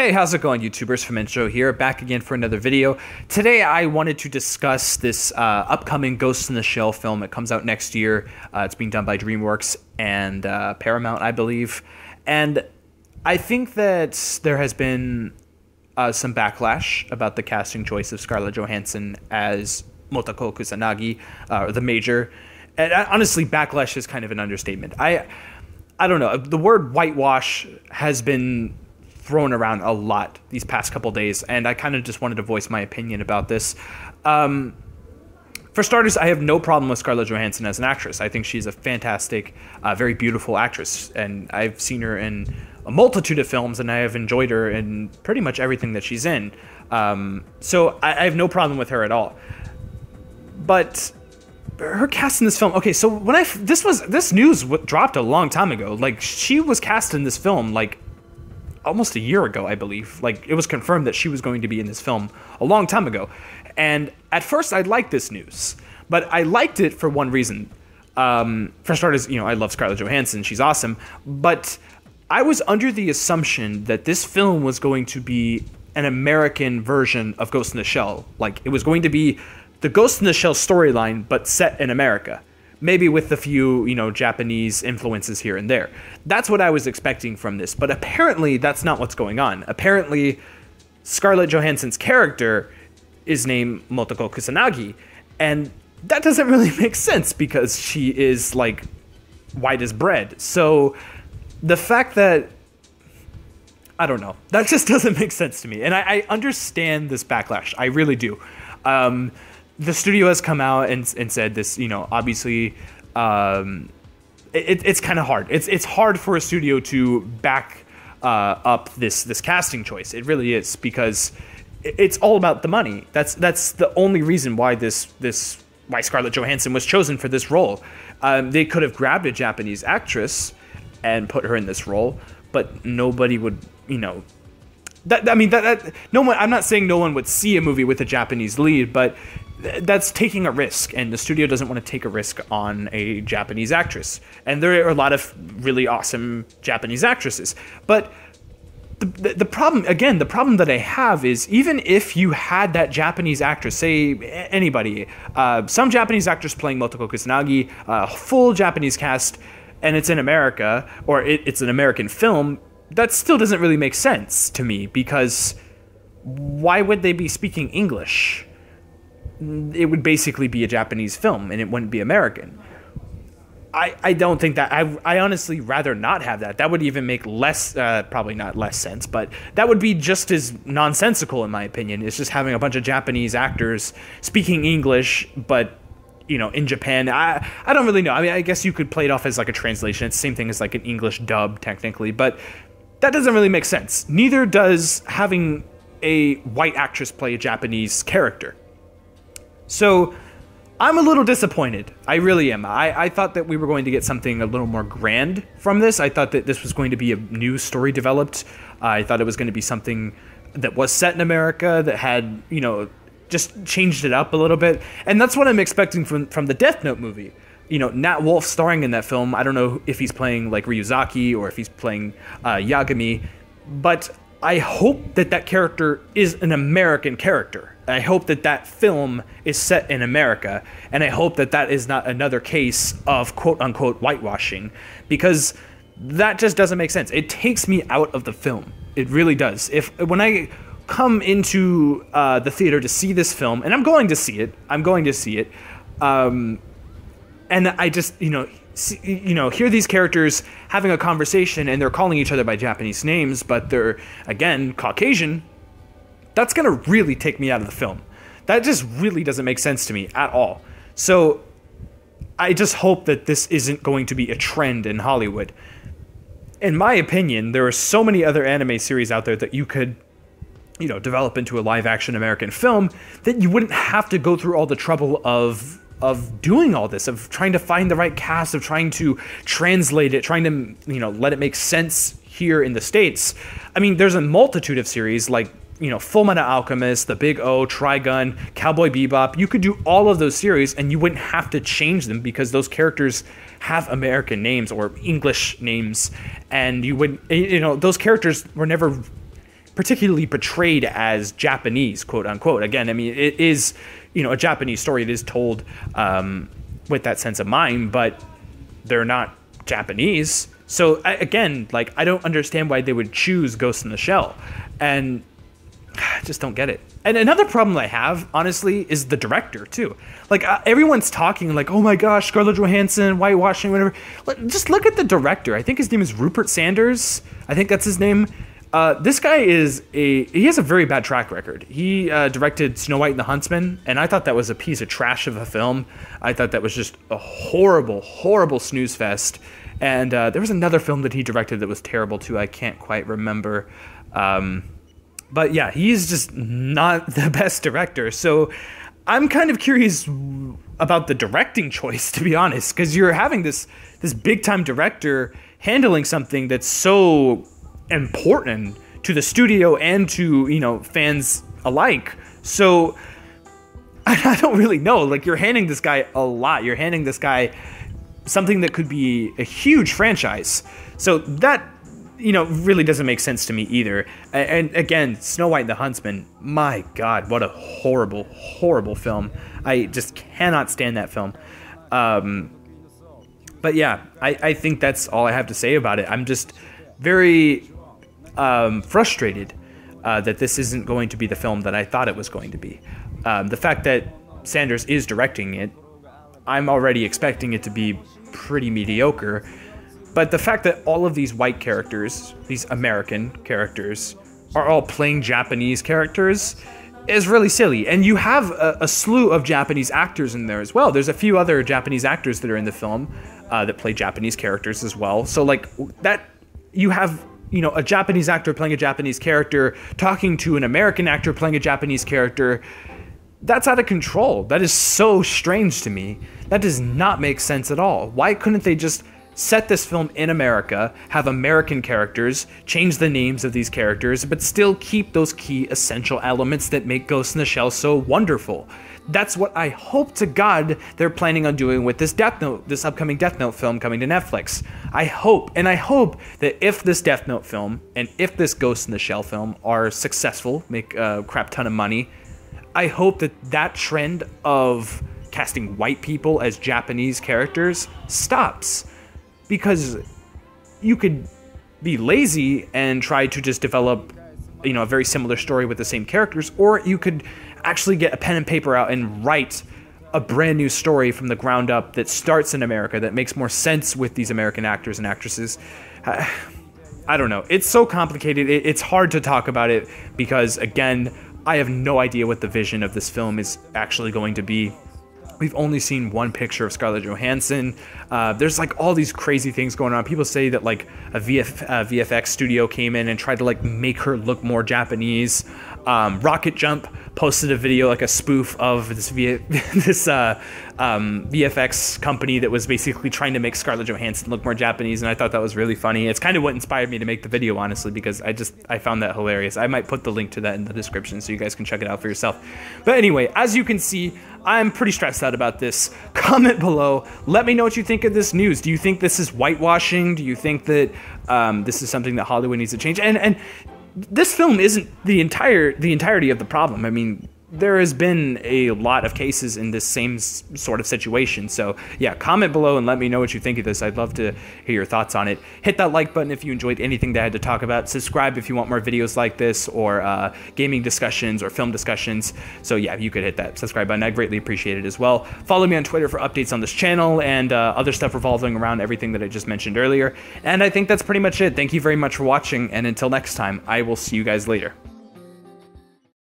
Hey, how's it going, YouTubers? From Intro here, back again for another video. Today I wanted to discuss this upcoming Ghost in the Shell film. It comes out next year. It's being done by DreamWorks and Paramount, I believe. And I think that there has been some backlash about the casting choice of Scarlett Johansson as Motoko Kusanagi, the Major. And honestly, backlash is kind of an understatement. I don't know. The word whitewash has been thrown around a lot these past couple days, and I kind of just wanted to voice my opinion about this. For starters, I have no problem with Scarlett Johansson as an actress. I think she's a fantastic, very beautiful actress, and I've seen her in a multitude of films, and I have enjoyed her in pretty much everything that she's in. So I have no problem with her at all. But her cast in this film, okay, so when this news dropped a long time ago. Like, she was cast in this film like almost a year ago, I believe. Like, it was confirmed that she was going to be in this film a long time ago. And at first I liked this news, but I liked it for one reason. For starters, you know, I love Scarlett Johansson, she's awesome, but I was under the assumption that this film was going to be an American version of Ghost in the Shell. Like, it was going to be the Ghost in the Shell storyline, but set in America. Maybe with a few, you know, Japanese influences here and there. That's what I was expecting from this, but apparently that's not what's going on. Apparently, Scarlett Johansson's character is named Motoko Kusanagi, and that doesn't really make sense because she is, like, white as bread. So the fact that, I don't know, that just doesn't make sense to me. And I understand this backlash, I really do. The studio has come out and said this, you know, obviously, it's kind of hard. It's hard for a studio to back up this casting choice. It really is, because it's all about the money. That's the only reason why why Scarlett Johansson was chosen for this role. They could have grabbed a Japanese actress and put her in this role, but nobody would, you know. No one. I'm not saying no one would see a movie with a Japanese lead, but that's taking a risk, and the studio doesn't want to take a risk on a Japanese actress. And there are a lot of really awesome Japanese actresses. But the problem, again, the problem that I have is, even if you had that Japanese actress, say anybody, some Japanese actress playing Motoko Kusanagi, full Japanese cast, and it's in America, or it's an American film, that still doesn't really make sense to me, because why would they be speaking English? It would basically be a Japanese film, and it wouldn't be American. I don't think that. I honestly rather not have that. That would even make less, probably not less sense, but that would be just as nonsensical, in my opinion. It's just having a bunch of Japanese actors speaking English, but, you know, in Japan. I don't really know. I mean, I guess you could play it off as like a translation. It's the same thing as like an English dub, technically, but that doesn't really make sense. Neither does having a white actress play a Japanese character. So I'm a little disappointed. I really am. I thought that we were going to get something a little more grand from this. I thought that this was going to be a new story developed. I thought it was going to be something that was set in America, that had, you know, just changed it up a little bit. And that's what I'm expecting from the Death Note movie. You know, Nat Wolff starring in that film. I don't know if he's playing like Ryuzaki or if he's playing Yagami, but I hope that character is an American character. I hope that film is set in America, and I hope that is not another case of quote-unquote whitewashing, because that just doesn't make sense. It takes me out of the film. It really does. When I come into the theater to see this film, and I'm going to see it, and I just, hear these characters having a conversation, and they're calling each other by Japanese names, but they're, again, Caucasian. That's going to really take me out of the film. That just really doesn't make sense to me at all. So I just hope that this isn't going to be a trend in Hollywood. In my opinion, there are so many other anime series out there that you could, you know, develop into a live-action American film, that you wouldn't have to go through all the trouble of doing all this, of trying to find the right cast, of trying to translate it, trying to, you know, let it make sense here in the States. I mean, there's a multitude of series like, you know, Fullmetal Alchemist, The Big O, Trigun, Cowboy Bebop. You could do all of those series and you wouldn't have to change them, because those characters have American names or English names, and you wouldn't, you know, those characters were never particularly portrayed as Japanese, quote unquote. Again, I mean, it is, a Japanese story. It is told with that sense of mind, but they're not Japanese. So again, like, I don't understand why they would choose Ghost in the Shell, and I just don't get it. And another problem I have, honestly, is the director too. Like, everyone's talking like, oh my gosh, Scarlett Johansson, whitewashing, whatever. Just look at the director. I think his name is Rupert Sanders. I think that's his name. This guy he has a very bad track record. He directed Snow White and the Huntsman, and I thought that was a piece of trash of a film. I thought that was just a horrible, horrible snooze fest. And there was another film that he directed that was terrible too. I can't quite remember. But yeah, he's just not the best director. So I'm kind of curious about the directing choice, to be honest, because you're having this big time director handling something that's so important to the studio and to, fans alike. So I don't really know. Like, you're handing this guy a lot. You're handing this guy something that could be a huge franchise. So that, really doesn't make sense to me either. And again, Snow White and the Huntsman, my God, what a horrible, horrible film. I just cannot stand that film. But yeah, I think that's all I have to say about it. I'm just very frustrated that this isn't going to be the film that I thought it was going to be. The fact that Sanders is directing it, I'm already expecting it to be pretty mediocre. But the fact that all of these white characters, these American characters, are all playing Japanese characters is really silly. And you have a slew of Japanese actors in there as well. There's a few other Japanese actors that are in the film that play Japanese characters as well. So like that, you have, a Japanese actor playing a Japanese character talking to an American actor playing a Japanese character. That's out of control. That is so strange to me. That does not make sense at all. Why couldn't they just set this film in America, have American characters, change the names of these characters, but still keep those key essential elements that make Ghost in the Shell so wonderful? That's what I hope to God they're planning on doing with this this upcoming Death Note film coming to Netflix. I hope that if this Death Note film and if this Ghost in the Shell film are successful, make a crap ton of money, I hope that trend of casting white people as Japanese characters stops. Because you could be lazy and try to just develop, a very similar story with the same characters, or you could actually get a pen and paper out and write a brand new story from the ground up that starts in America, that makes more sense with these American actors and actresses. I don't know. It's so complicated. It's hard to talk about it because, again, I have no idea what the vision of this film is actually going to be. We've only seen one picture of Scarlett Johansson. There's like all these crazy things going on. People say that like a VFX studio came in and tried to like make her look more Japanese. RocketJump posted a video, like a spoof of this VFX company that was basically trying to make Scarlett Johansson look more Japanese, and I thought that was really funny. It's kind of what inspired me to make the video, honestly, because I found that hilarious. I might put the link to that in the description so you guys can check it out for yourself. But anyway, as you can see, I'm pretty stressed out about this. Comment below. Let me know what you think of this news. Do you think this is whitewashing? Do you think that this is something that Hollywood needs to change? And this film isn't the entirety of the problem. I mean, there has been a lot of cases in this same sort of situation. So yeah, comment below and let me know what you think of this. I'd love to hear your thoughts on it. Hit that like button if you enjoyed anything that I had to talk about. Subscribe if you want more videos like this, or gaming discussions or film discussions. So yeah, you could hit that subscribe button. I'd greatly appreciate it as well. Follow me on Twitter for updates on this channel and other stuff revolving around everything that I just mentioned earlier. And I think that's pretty much it. Thank you very much for watching, and until next time, I will see you guys later.